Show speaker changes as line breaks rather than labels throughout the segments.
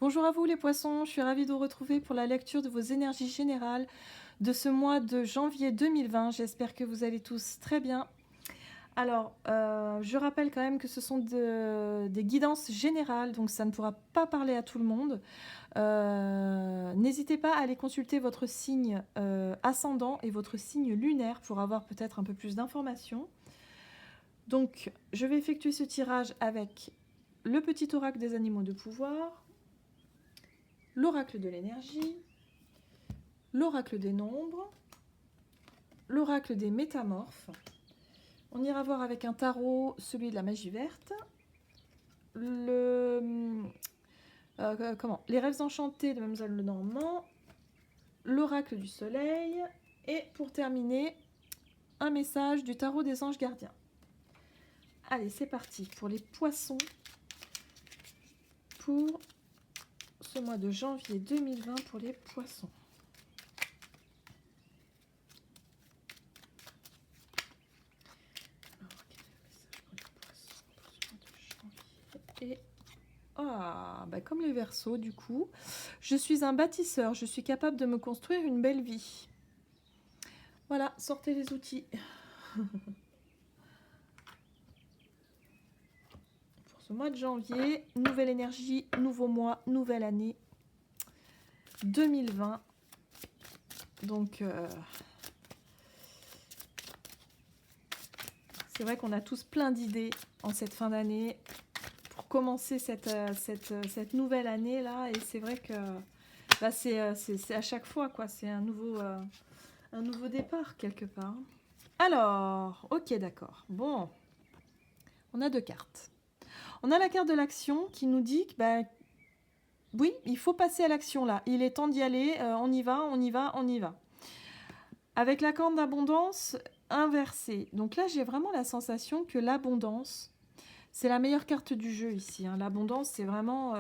Bonjour à vous les poissons, je suis ravie de vous retrouver pour la lecture de vos énergies générales de ce mois de janvier 2020. J'espère que vous allez tous très bien. Alors, je rappelle quand même que ce sont des guidances générales, donc ça ne pourra pas parler à tout le monde. N'hésitez pas à aller consulter votre signe ascendant et votre signe lunaire pour avoir peut-être un peu plus d'informations. Donc, je vais effectuer ce tirage avec le petit oracle des animaux de pouvoir, l'oracle de l'énergie, l'oracle des nombres, l'oracle des métamorphes. On ira voir avec un tarot celui de la magie verte, les rêves enchantés de Mademoiselle Lenormand, l'oracle du soleil et pour terminer, un message du tarot des anges gardiens. Allez, c'est parti pour les poissons pour ce mois de janvier 2020 pour les poissons. Et comme les Verseaux du coup, je suis un bâtisseur, je suis capable de me construire une belle vie. Voilà, sortez les outils. Pour ce mois de janvier, nouvelle énergie, nouveau mois, nouvelle année 2020. Donc, c'est vrai qu'on a tous plein d'idées en cette fin d'année pour commencer cette nouvelle année là. Et c'est vrai que c'est à chaque fois, quoi. C'est un nouveau départ quelque part. Alors, ok, d'accord. Bon, on a deux cartes. On a la carte de l'action qui nous dit que, oui, il faut passer à l'action là. Il est temps d'y aller. On y va, on y va, on y va. Avec la corde d'abondance inversée. Donc là, j'ai vraiment la sensation que l'abondance, c'est la meilleure carte du jeu ici. Hein. L'abondance, c'est vraiment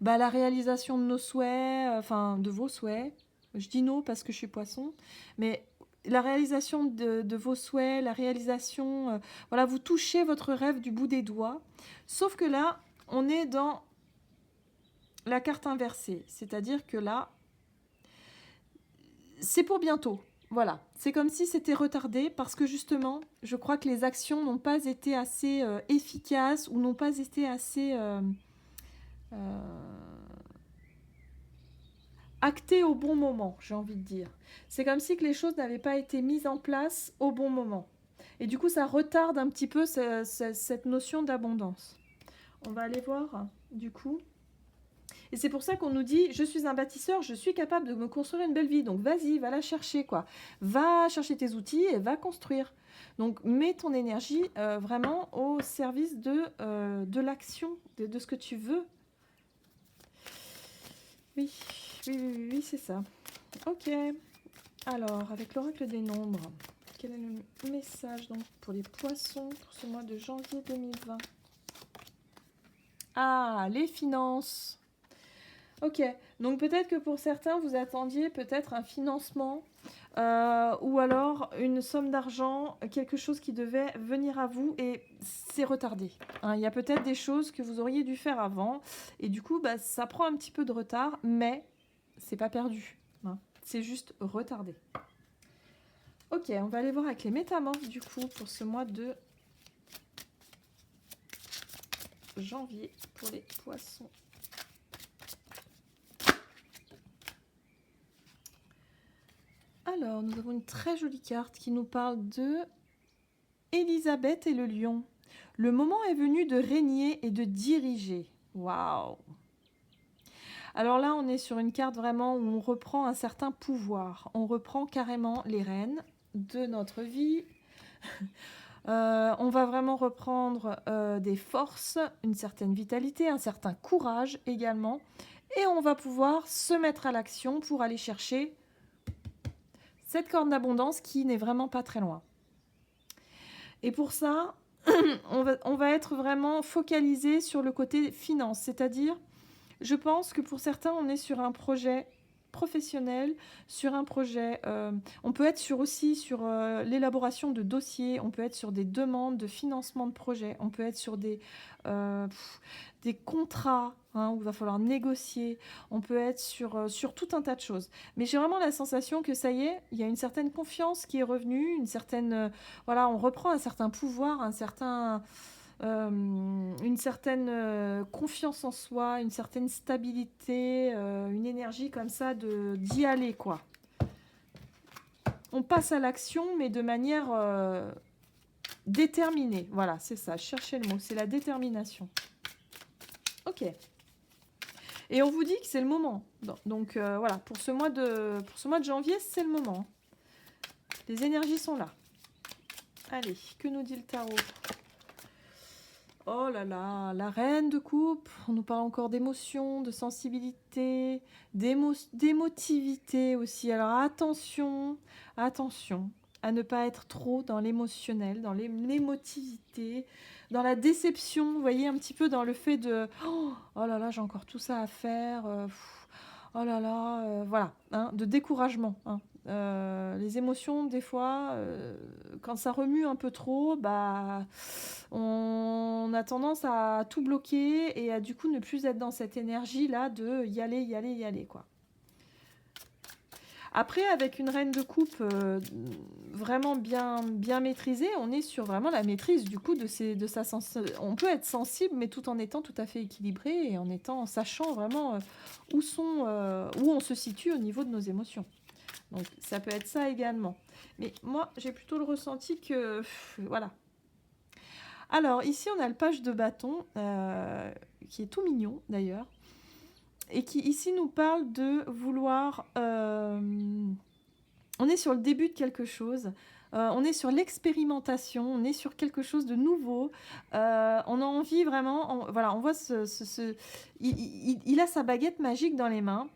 la réalisation de nos souhaits, enfin de vos souhaits. Je dis non parce que je suis poisson, mais la réalisation de vos souhaits, la réalisation, voilà, vous touchez votre rêve du bout des doigts. Sauf que là, on est dans la carte inversée, c'est-à-dire que là, c'est pour bientôt. Voilà, c'est comme si c'était retardé parce que justement, je crois que les actions n'ont pas été assez efficaces ou n'ont pas été assez actées au bon moment, j'ai envie de dire. C'est comme si que les choses n'avaient pas été mises en place au bon moment. Et du coup, ça retarde un petit peu cette notion d'abondance. On va aller voir, du coup. Et c'est pour ça qu'on nous dit, je suis un bâtisseur, je suis capable de me construire une belle vie. Donc vas-y, va la chercher, quoi. Va chercher tes outils et va construire. Donc mets ton énergie vraiment au service de l'action, de ce que tu veux. Oui, oui, oui, oui, c'est ça. Ok. Alors, avec l'oracle des nombres, quel est le message donc pour les poissons pour ce mois de janvier 2020? Ah, les finances. Ok, donc peut-être que pour certains, vous attendiez peut-être un financement ou alors une somme d'argent, quelque chose qui devait venir à vous et c'est retardé. Hein. Il y a peut-être des choses que vous auriez dû faire avant et du coup, ça prend un petit peu de retard, mais c'est pas perdu. Hein. C'est juste retardé. Ok, on va aller voir avec les métamorphes du coup pour ce mois de janvier pour les poissons. Alors, nous avons une très jolie carte qui nous parle de Élisabeth et le lion. Le moment est venu de régner et de diriger. Waouh! Alors là, on est sur une carte vraiment où on reprend un certain pouvoir. On reprend carrément les rênes de notre vie. On va vraiment reprendre des forces, une certaine vitalité, un certain courage également. Et on va pouvoir se mettre à l'action pour aller chercher cette corne d'abondance qui n'est vraiment pas très loin. Et pour ça, on va être vraiment focalisé sur le côté finance, c'est-à-dire, je pense que pour certains, on est sur un projet professionnel, sur un projet. On peut être aussi sur l'élaboration de dossiers, on peut être sur des demandes de financement de projets, on peut être sur des contrats, hein, où il va falloir négocier, on peut être sur tout un tas de choses. Mais j'ai vraiment la sensation que ça y est, il y a une certaine confiance qui est revenue, une certaine... voilà, on reprend un certain pouvoir, une certaine confiance en soi, une certaine stabilité, une énergie comme ça d'y aller, quoi. On passe à l'action, mais de manière déterminée. Voilà, c'est ça, cherchez le mot, c'est la détermination. Ok. Et on vous dit que c'est le moment. Donc voilà, pour ce mois de janvier, c'est le moment. Les énergies sont là. Allez, que nous dit le tarot ? Oh là là, la reine de coupe, on nous parle encore d'émotion, de sensibilité, d'émotivité aussi. Alors attention à ne pas être trop dans l'émotionnel, dans l'émotivité, dans la déception, vous voyez, un petit peu dans le fait de oh là là, j'ai encore tout ça à faire, oh là là, voilà, hein, de découragement, hein. Les émotions, des fois, quand ça remue un peu trop, bah, on a tendance à tout bloquer et à du coup ne plus être dans cette énergie-là de y aller, quoi. Après, avec une reine de coupe vraiment bien maîtrisée, on est sur vraiment la maîtrise du coup de sa on peut être sensible, mais tout en étant tout à fait équilibré et en sachant vraiment où on se situe au niveau de nos émotions. Donc ça peut être ça également. Mais moi, j'ai plutôt le ressenti que... voilà. Alors, ici, on a le page de bâton, qui est tout mignon, d'ailleurs, et qui, ici, nous parle de vouloir... on est sur le début de quelque chose, on est sur l'expérimentation, on est sur quelque chose de nouveau, on a envie vraiment... voilà, on voit il a sa baguette magique dans les mains.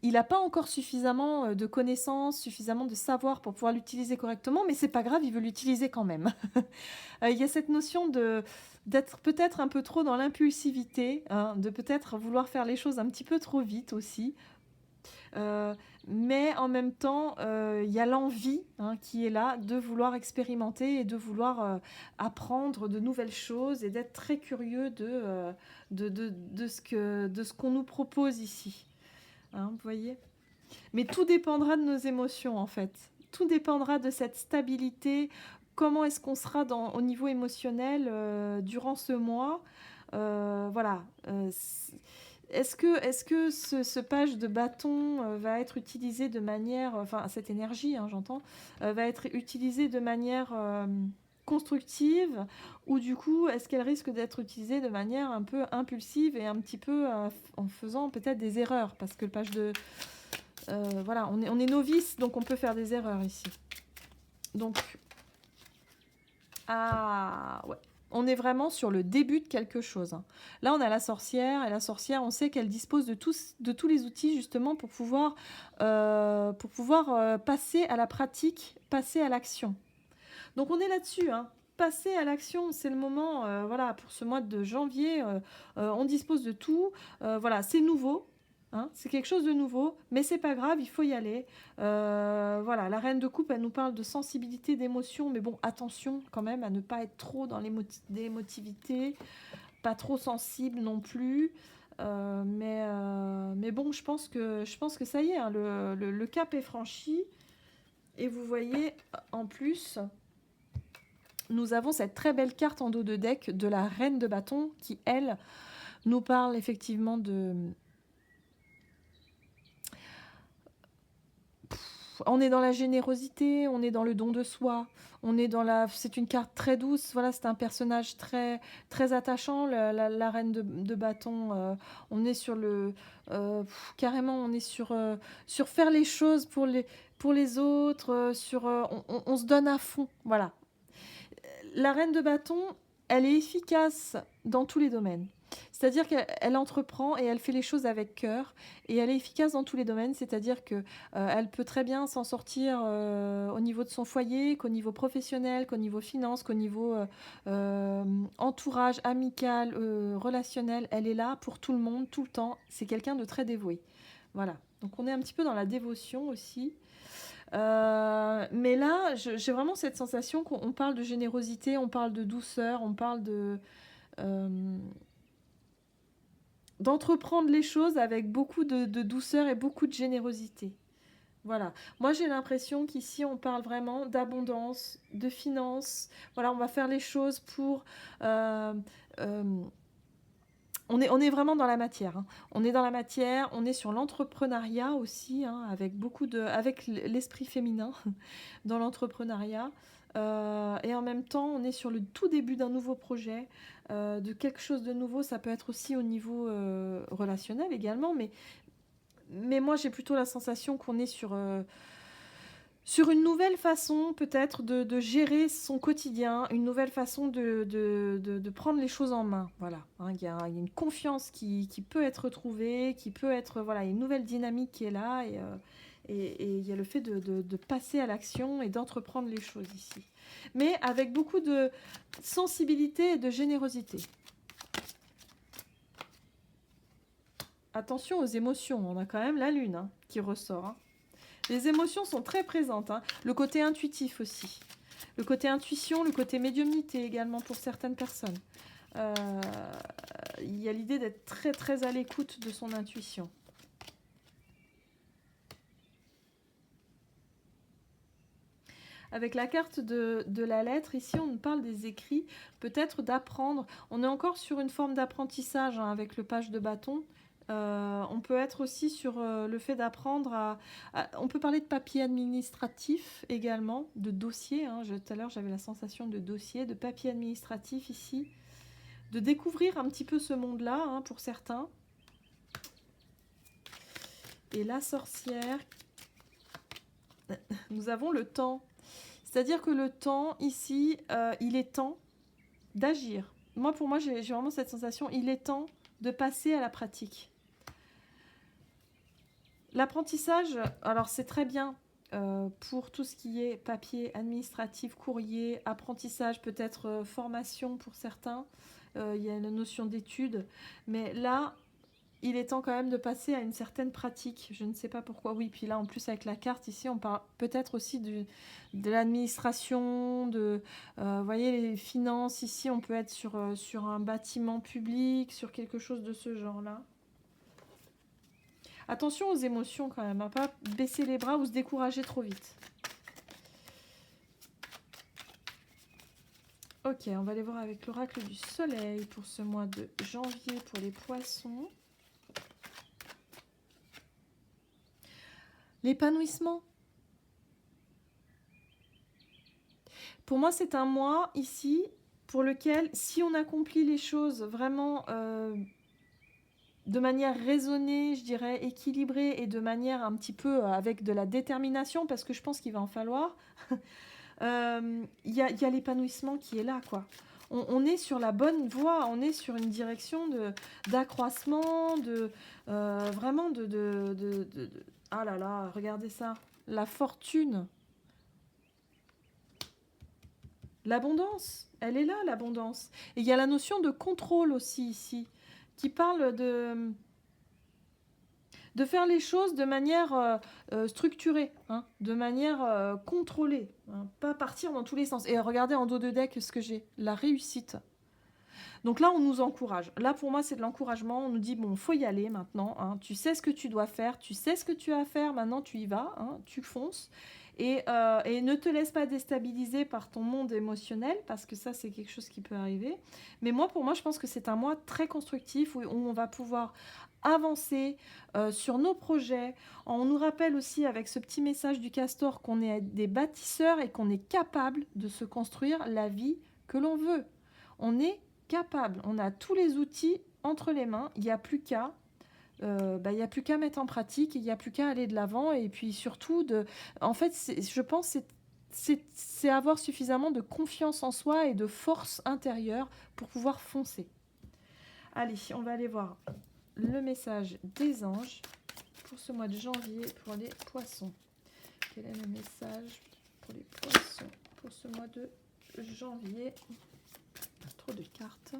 Il n'a pas encore suffisamment de connaissances, suffisamment de savoir pour pouvoir l'utiliser correctement, mais c'est pas grave, il veut l'utiliser quand même. Il y a cette notion d'être peut-être un peu trop dans l'impulsivité, hein, de peut-être vouloir faire les choses un petit peu trop vite aussi. Mais en même temps, il y a l'envie, hein, qui est là de vouloir expérimenter et de vouloir apprendre de nouvelles choses et d'être très curieux de ce qu'on nous propose ici. Hein, vous voyez ? Mais tout dépendra de nos émotions, en fait. Tout dépendra de cette stabilité. Comment est-ce qu'on sera au niveau émotionnel durant ce mois ? Voilà. Est-ce que ce page de bâton va être utilisé de manière... Enfin, cette énergie, hein, j'entends, va être utilisée de manière constructive, ou du coup, est-ce qu'elle risque d'être utilisée de manière un peu impulsive et un petit peu en faisant peut-être des erreurs ? Parce que le page de... voilà, on est novice, donc on peut faire des erreurs ici. Donc, ouais. On est vraiment sur le début de quelque chose. Là, on a la sorcière, et la sorcière, on sait qu'elle dispose de tous les outils, justement, pour pouvoir passer à la pratique, passer à l'action. Donc, on est là-dessus, hein. Passer à l'action, c'est le moment, voilà, pour ce mois de janvier, on dispose de tout. Voilà, c'est nouveau. Hein, c'est quelque chose de nouveau, mais c'est pas grave, il faut y aller. Voilà, la reine de coupe, elle nous parle de sensibilité, d'émotion, mais bon, attention quand même à ne pas être trop dans l'émotivité, pas trop sensible non plus. Mais bon, je pense que ça y est, hein, le cap est franchi. Et vous voyez, en plus, nous avons cette très belle carte en dos de deck de la reine de bâton qui, elle, nous parle effectivement de... On est dans la générosité, on est dans le don de soi, on est dans la... C'est une carte très douce, voilà, c'est un personnage très, très attachant, la reine de bâton. On est sur le... carrément, on est sur faire les choses pour les autres, on se donne à fond, voilà. La reine de bâton, elle est efficace dans tous les domaines. C'est-à-dire qu'elle entreprend et elle fait les choses avec cœur et elle est efficace dans tous les domaines, c'est-à-dire qu'elle peut très bien s'en sortir au niveau de son foyer, qu'au niveau professionnel, qu'au niveau finance, qu'au niveau entourage, amical, relationnel. Elle est là pour tout le monde, tout le temps. C'est quelqu'un de très dévoué. Voilà. Donc on est un petit peu dans la dévotion aussi. Mais là, j'ai vraiment cette sensation qu'on parle de générosité, on parle de douceur, on parle d'entreprendre les choses avec beaucoup de douceur et beaucoup de générosité. Voilà. Moi, j'ai l'impression qu'ici, on parle vraiment d'abondance, de finances. Voilà, on va faire les choses pour... euh, euh, on est vraiment dans la matière. Hein. On est dans la matière, on est sur l'entrepreneuriat aussi, hein, avec l'esprit féminin dans l'entrepreneuriat. Et en même temps, on est sur le tout début d'un nouveau projet, de quelque chose de nouveau. Ça peut être aussi au niveau relationnel également, mais moi, j'ai plutôt la sensation qu'on est sur une nouvelle façon peut-être de gérer son quotidien, une nouvelle façon de prendre les choses en main. Voilà, hein, il y a une confiance qui peut être retrouvée, qui peut être... Voilà, il y a une nouvelle dynamique qui est là et il y a le fait de passer à l'action et d'entreprendre les choses ici. Mais avec beaucoup de sensibilité et de générosité. Attention aux émotions, on a quand même la lune qui ressort. Hein. Les émotions sont très présentes. Hein. Le côté intuitif aussi. Le côté intuition, le côté médiumnité également pour certaines personnes. Il y a l'idée d'être très très à l'écoute de son intuition. Avec la carte de la lettre, ici on nous parle des écrits, peut-être d'apprendre. On est encore sur une forme d'apprentissage avec le page de bâton. On peut être aussi sur le fait d'apprendre on peut parler de papier administratif également, de dossier. Hein. Tout à l'heure, j'avais la sensation de dossier, de papier administratif ici. De découvrir un petit peu ce monde-là, hein, pour certains. Et la sorcière, nous avons le temps. C'est-à-dire que le temps, ici, il est temps d'agir. Pour moi, j'ai vraiment cette sensation, il est temps de passer à la pratique. L'apprentissage, alors c'est très bien pour tout ce qui est papier, administratif, courrier, apprentissage, peut-être formation pour certains. Il y a la notion d'étude. Mais là, il est temps quand même de passer à une certaine pratique. Je ne sais pas pourquoi. Oui, puis là, en plus, avec la carte, ici, on parle peut-être aussi de l'administration, vous voyez, les finances. Ici, on peut être sur un bâtiment public, sur quelque chose de ce genre-là. Attention aux émotions quand même, à pas baisser les bras ou se décourager trop vite. Ok, on va aller voir avec l'oracle du soleil pour ce mois de janvier pour les poissons. L'épanouissement. Pour moi, c'est un mois ici pour lequel, si on accomplit les choses vraiment de manière raisonnée, je dirais, équilibrée et de manière un petit peu avec de la détermination, parce que je pense qu'il va en falloir, il y a l'épanouissement qui est là, quoi. On est sur la bonne voie, on est sur une direction d'accroissement, vraiment Ah là là, regardez ça, la fortune, l'abondance, elle est là, l'abondance. Et il y a la notion de contrôle aussi ici, qui parle de faire les choses de manière structurée, hein, de manière contrôlée, hein, pas partir dans tous les sens. Et regardez en dos de deck ce que j'ai, la réussite. Donc là, on nous encourage. Là, pour moi, c'est de l'encouragement. On nous dit, bon, faut y aller maintenant. Hein. Tu sais ce que tu dois faire, tu sais ce que tu as à faire. Maintenant, tu y vas, hein, tu fonces. Et ne te laisse pas déstabiliser par ton monde émotionnel, parce que ça, c'est quelque chose qui peut arriver. Mais pour moi, je pense que c'est un mois très constructif où on va pouvoir avancer sur nos projets. On nous rappelle aussi avec ce petit message du castor qu'on est des bâtisseurs et qu'on est capable de se construire la vie que l'on veut. On est capable, on a tous les outils entre les mains, il n'y a plus qu'à mettre en pratique, il n'y a plus qu'à aller de l'avant et puis surtout en fait, je pense c'est avoir suffisamment de confiance en soi et de force intérieure pour pouvoir foncer. Allez, on va aller voir le message des anges pour ce mois de janvier pour les poissons. Quel est le message pour les poissons pour ce mois de janvier? Trop de cartes.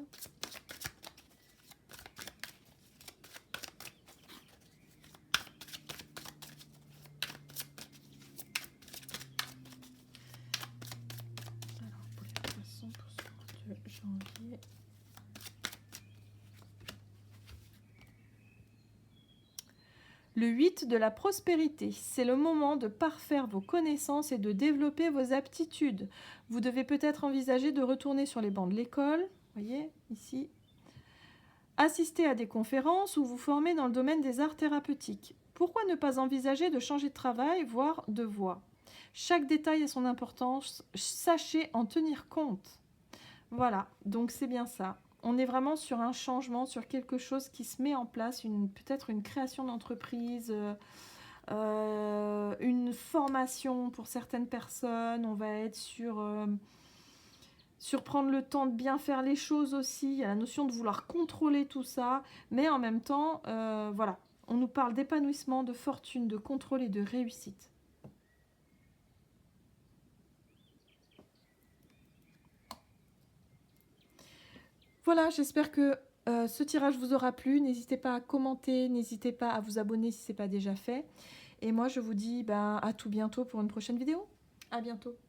Le 8 de la prospérité, c'est le moment de parfaire vos connaissances et de développer vos aptitudes. Vous devez peut-être envisager de retourner sur les bancs de l'école, voyez, ici. Assister à des conférences ou vous former dans le domaine des arts thérapeutiques. Pourquoi ne pas envisager de changer de travail, voire de voie? Chaque détail a son importance, sachez en tenir compte. Voilà, donc c'est bien ça. On est vraiment sur un changement, sur quelque chose qui se met en place, peut-être une création d'entreprise, une formation pour certaines personnes. On va être sur prendre le temps de bien faire les choses aussi. Il y a la notion de vouloir contrôler tout ça, mais en même temps, voilà, on nous parle d'épanouissement, de fortune, de contrôle et de réussite. Voilà, j'espère que ce tirage vous aura plu. N'hésitez pas à commenter, n'hésitez pas à vous abonner si ce n'est pas déjà fait. Et moi, je vous dis à tout bientôt pour une prochaine vidéo. À bientôt.